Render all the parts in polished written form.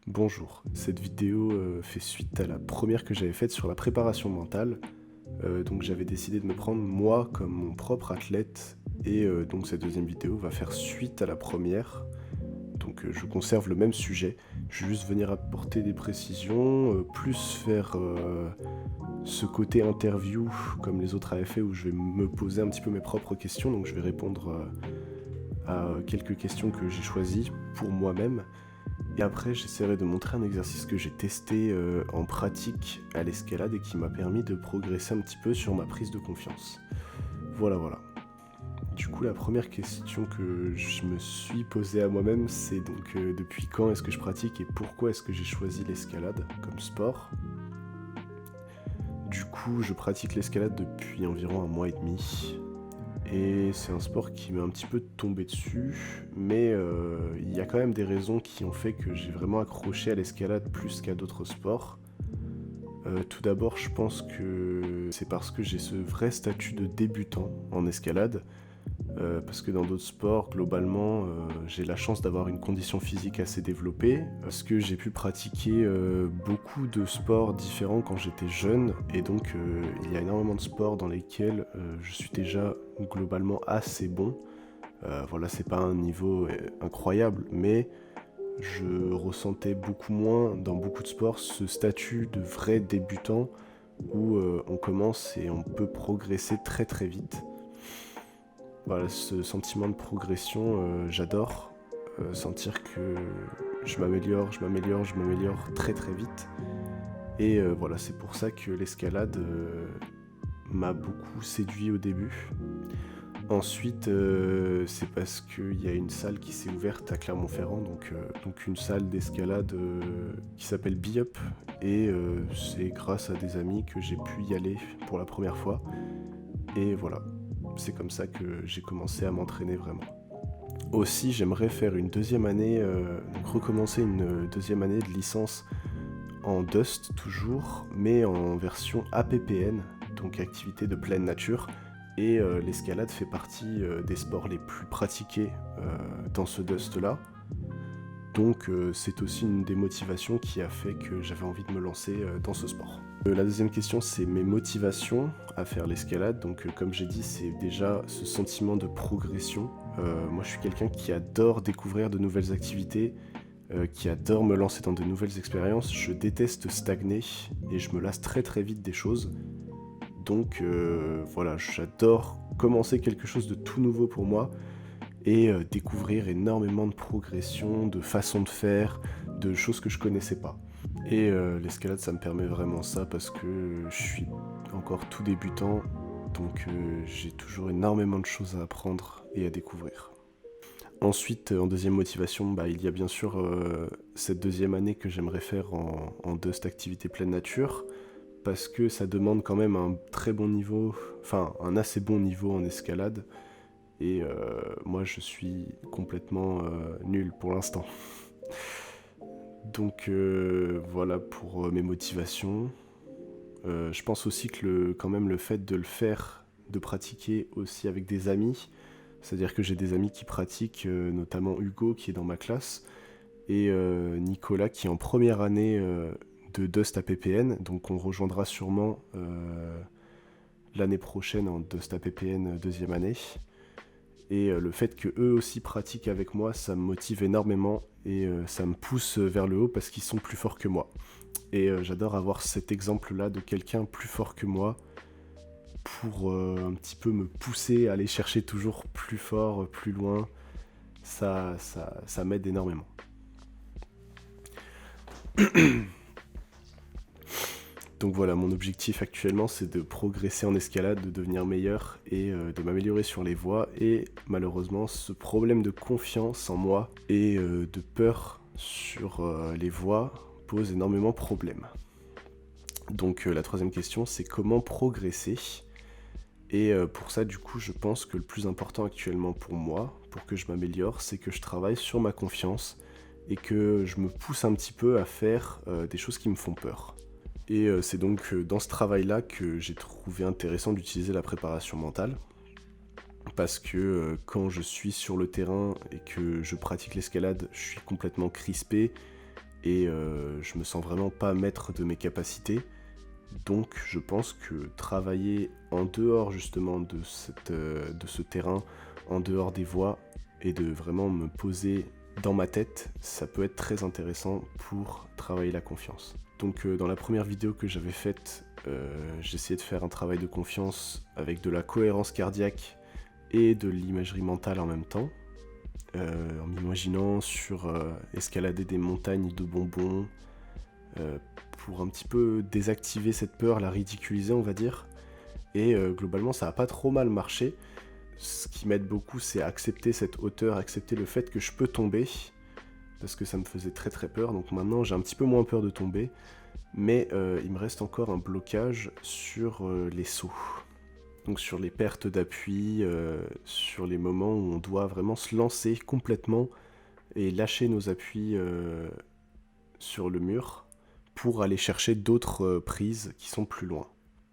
Bonjour, cette vidéo fait suite à la première que j'avais faite sur la préparation mentale. Donc j'avais décidé de me prendre moi comme mon propre athlète et donc cette deuxième vidéo va faire suite à la première. Donc je conserve le même sujet, je vais juste venir apporter des précisions, plus faire ce côté interview comme les autres avaient fait où je vais me poser un petit peu mes propres questions. Donc je vais répondre à quelques questions que j'ai choisies pour moi-même. Et après, j'essaierai de montrer un exercice que j'ai testé en pratique à l'escalade et qui m'a permis de progresser un petit peu sur ma prise de confiance. Voilà. Du coup, la première question que je me suis posée à moi-même, c'est donc depuis quand est-ce que je pratique et pourquoi est-ce que j'ai choisi l'escalade comme sport. Du coup, je pratique l'escalade depuis environ un mois et demi. Et c'est un sport qui m'est un petit peu tombé dessus, mais il y a quand même des raisons qui ont fait que j'ai vraiment accroché à l'escalade plus qu'à d'autres sports. Tout d'abord, je pense que c'est parce que j'ai ce vrai statut de débutant en escalade, parce que dans d'autres sports, globalement, j'ai la chance d'avoir une condition physique assez développée, parce que j'ai pu pratiquer beaucoup de sports différents quand j'étais jeune, et donc il y a énormément de sports dans lesquels je suis déjà globalement assez bon. Voilà, c'est pas un niveau incroyable, mais je ressentais beaucoup moins dans beaucoup de sports ce statut de vrai débutant où on commence et on peut progresser très très vite. Voilà, ce sentiment de progression, j'adore. Sentir que je m'améliore très très vite. Et voilà, c'est pour ça que l'escalade m'a beaucoup séduit au début. Ensuite, c'est parce qu'il y a une salle qui s'est ouverte à Clermont-Ferrand, donc une salle d'escalade qui s'appelle Be-Up. Et c'est grâce à des amis que j'ai pu y aller pour la première fois. Et voilà, c'est comme ça que j'ai commencé à m'entraîner vraiment. Aussi, j'aimerais faire une deuxième année, donc recommencer une deuxième année de licence en Dust toujours, mais en version APPN, donc activité de pleine nature. Et l'escalade fait partie des sports les plus pratiqués dans ce Dust-là. Donc c'est aussi une des motivations qui a fait que j'avais envie de me lancer dans ce sport. La deuxième question, c'est mes motivations à faire l'escalade. Donc comme j'ai dit, c'est déjà ce sentiment de progression. Moi je suis quelqu'un qui adore découvrir de nouvelles activités, qui adore me lancer dans de nouvelles expériences. Je déteste stagner et je me lasse très très vite des choses. Donc voilà, j'adore commencer quelque chose de tout nouveau pour moi et découvrir énormément de progression, de façons de faire, de choses que je connaissais pas. Et l'escalade, ça me permet vraiment ça parce que je suis encore tout débutant, donc j'ai toujours énormément de choses à apprendre et à découvrir. Ensuite, en deuxième motivation, il y a bien sûr cette deuxième année que j'aimerais faire en Dust Activité Pleine Nature, parce que ça demande quand même un très bon niveau, enfin un assez bon niveau en escalade, et moi je suis complètement nul pour l'instant. Donc voilà pour mes motivations. Je pense aussi que quand même le fait de le faire, de pratiquer aussi avec des amis, c'est-à-dire que j'ai des amis qui pratiquent, notamment Hugo qui est dans ma classe, et Nicolas qui est en première année de Dust APPN, donc on rejoindra sûrement l'année prochaine en Dust APPN deuxième année. Et le fait que eux aussi pratiquent avec moi, ça me motive énormément et ça me pousse vers le haut parce qu'ils sont plus forts que moi. Et j'adore avoir cet exemple-là de quelqu'un plus fort que moi pour un petit peu me pousser à aller chercher toujours plus fort, plus loin. Ça m'aide énormément. Donc voilà, mon objectif actuellement, c'est de progresser en escalade, de devenir meilleur et de m'améliorer sur les voies. Et malheureusement, ce problème de confiance en moi et de peur sur les voies pose énormément de problèmes. Donc la troisième question, c'est comment progresser. Et pour ça, du coup, je pense que le plus important actuellement pour moi, pour que je m'améliore, c'est que je travaille sur ma confiance et que je me pousse un petit peu à faire des choses qui me font peur. Et c'est donc dans ce travail-là que j'ai trouvé intéressant d'utiliser la préparation mentale. Parce que quand je suis sur le terrain et que je pratique l'escalade, je suis complètement crispé et je me sens vraiment pas maître de mes capacités. Donc je pense que travailler en dehors justement de ce terrain, en dehors des voies, et de vraiment me poser dans ma tête, ça peut être très intéressant pour travailler la confiance. Donc dans la première vidéo que j'avais faite, j'essayais de faire un travail de confiance avec de la cohérence cardiaque et de l'imagerie mentale en même temps, en m'imaginant sur escalader des montagnes de bonbons, pour un petit peu désactiver cette peur, la ridiculiser on va dire. Et globalement ça a pas trop mal marché. Ce qui m'aide beaucoup, c'est accepter cette hauteur, accepter le fait que je peux tomber, parce que ça me faisait très très peur. Donc maintenant j'ai un petit peu moins peur de tomber, mais il me reste encore un blocage sur les sauts. Donc sur les pertes d'appui, sur les moments où on doit vraiment se lancer complètement et lâcher nos appuis sur le mur pour aller chercher d'autres prises qui sont plus loin.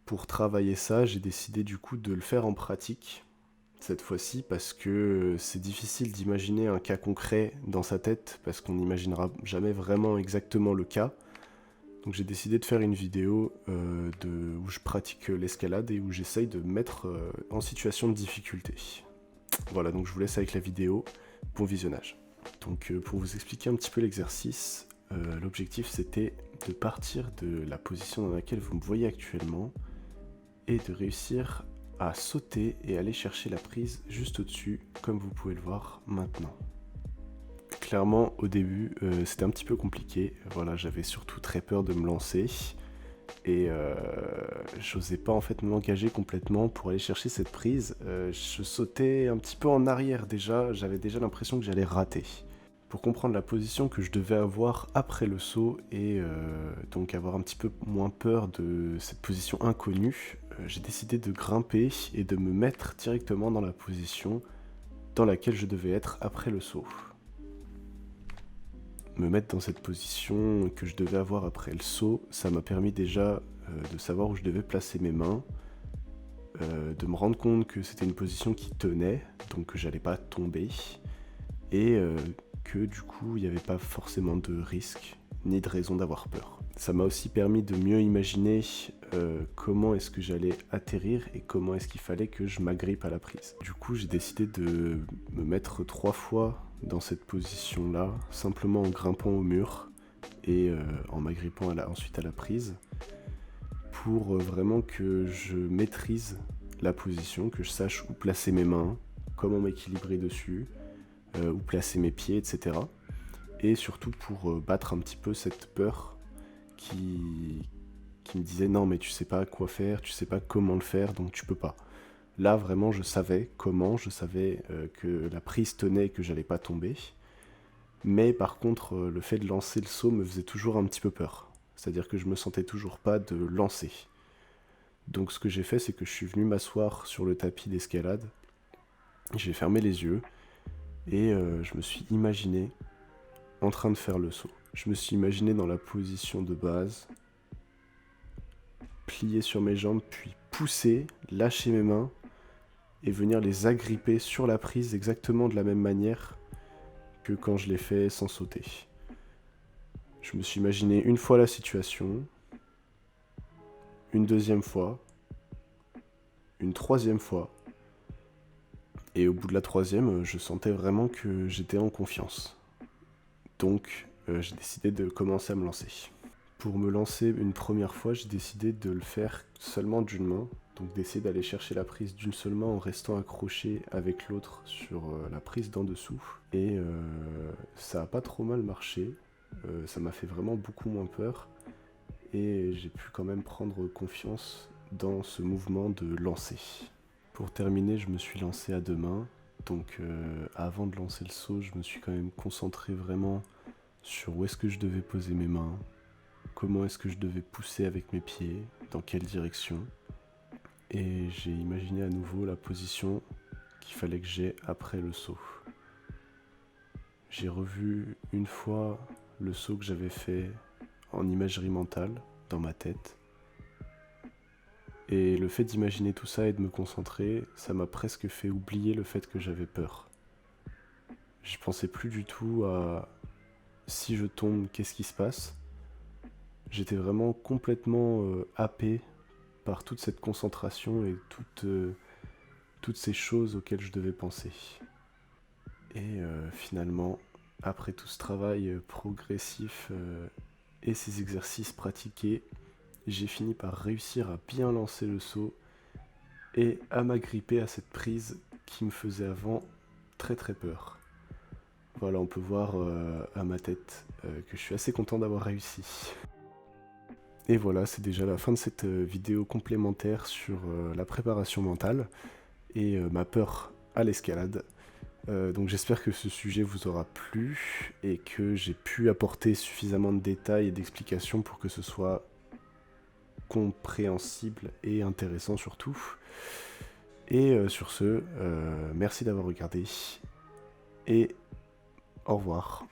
Pour travailler ça, j'ai décidé du coup de le faire en pratique cette fois-ci, parce que c'est difficile d'imaginer un cas concret dans sa tête, parce qu'on n'imaginera jamais vraiment exactement le cas. Donc j'ai décidé de faire une vidéo où je pratique l'escalade et où j'essaye de me mettre en situation de difficulté. Voilà, donc je vous laisse avec la vidéo. Bon visionnage. Donc pour vous expliquer un petit peu l'exercice, l'objectif c'était de partir de la position dans laquelle vous me voyez actuellement et de réussir à sauter et aller chercher la prise juste au-dessus, comme vous pouvez le voir maintenant. Clairement, au début, c'était un petit peu compliqué. Voilà, j'avais surtout très peur de me lancer et j'osais pas en fait m'engager complètement pour aller chercher cette prise. Je sautais un petit peu en arrière déjà, j'avais déjà l'impression que j'allais rater. Pour comprendre la position que je devais avoir après le saut et donc avoir un petit peu moins peur de cette position inconnue, j'ai décidé de grimper et de me mettre directement dans la position dans laquelle je devais être après le saut. Me mettre dans cette position que je devais avoir après le saut, ça m'a permis déjà de savoir où je devais placer mes mains, de me rendre compte que c'était une position qui tenait, donc que j'allais pas tomber, et que du coup il n'y avait pas forcément de risque ni de raison d'avoir peur. Ça m'a aussi permis de mieux imaginer comment est-ce que j'allais atterrir et comment est-ce qu'il fallait que je m'agrippe à la prise. Du coup j'ai décidé de me mettre 3 fois dans cette position là, simplement en grimpant au mur et en m'agrippant ensuite à la prise, pour vraiment que je maîtrise la position, que je sache où placer mes mains, comment m'équilibrer dessus, où placer mes pieds, etc. Et surtout pour battre un petit peu cette peur qui me disait non mais tu sais pas quoi faire, tu sais pas comment le faire, donc tu peux pas. Là vraiment je savais comment, je savais que la prise tenait et que j'allais pas tomber. Mais par contre le fait de lancer le saut me faisait toujours un petit peu peur. C'est-à-dire que je me sentais toujours pas de lancer. Donc ce que j'ai fait, c'est que je suis venu m'asseoir sur le tapis d'escalade, j'ai fermé les yeux et je me suis imaginé en train de faire le saut. Je me suis imaginé dans la position de base, plier sur mes jambes, puis pousser, lâcher mes mains et venir les agripper sur la prise exactement de la même manière que quand je l'ai fait sans sauter. Je me suis imaginé une fois la situation, une deuxième fois, une troisième fois, et au bout de la troisième, je sentais vraiment que j'étais en confiance. Donc j'ai décidé de commencer à me lancer. Pour me lancer une première fois, j'ai décidé de le faire seulement d'une main, donc d'essayer d'aller chercher la prise d'une seule main en restant accroché avec l'autre sur la prise d'en dessous. Et ça a pas trop mal marché, ça m'a fait vraiment beaucoup moins peur, et j'ai pu quand même prendre confiance dans ce mouvement de lancer. Pour terminer, je me suis lancé à 2 mains, donc avant de lancer le saut, je me suis quand même concentré vraiment sur où est-ce que je devais poser mes mains, comment est-ce que je devais pousser avec mes pieds, dans quelle direction. Et j'ai imaginé à nouveau la position qu'il fallait que j'aie après le saut. J'ai revu une fois le saut que j'avais fait en imagerie mentale, dans ma tête. Et le fait d'imaginer tout ça et de me concentrer, ça m'a presque fait oublier le fait que j'avais peur. Je pensais plus du tout à si je tombe, qu'est-ce qui se passe? J'étais vraiment complètement happé par toute cette concentration et toutes ces choses auxquelles je devais penser. Et finalement, après tout ce travail progressif et ces exercices pratiqués, j'ai fini par réussir à bien lancer le saut et à m'agripper à cette prise qui me faisait avant très très peur. Voilà, on peut voir à ma tête que je suis assez content d'avoir réussi. Et voilà, c'est déjà la fin de cette vidéo complémentaire sur la préparation mentale et ma peur à l'escalade. Donc j'espère que ce sujet vous aura plu et que j'ai pu apporter suffisamment de détails et d'explications pour que ce soit compréhensible et intéressant surtout. Et sur ce, merci d'avoir regardé et au revoir.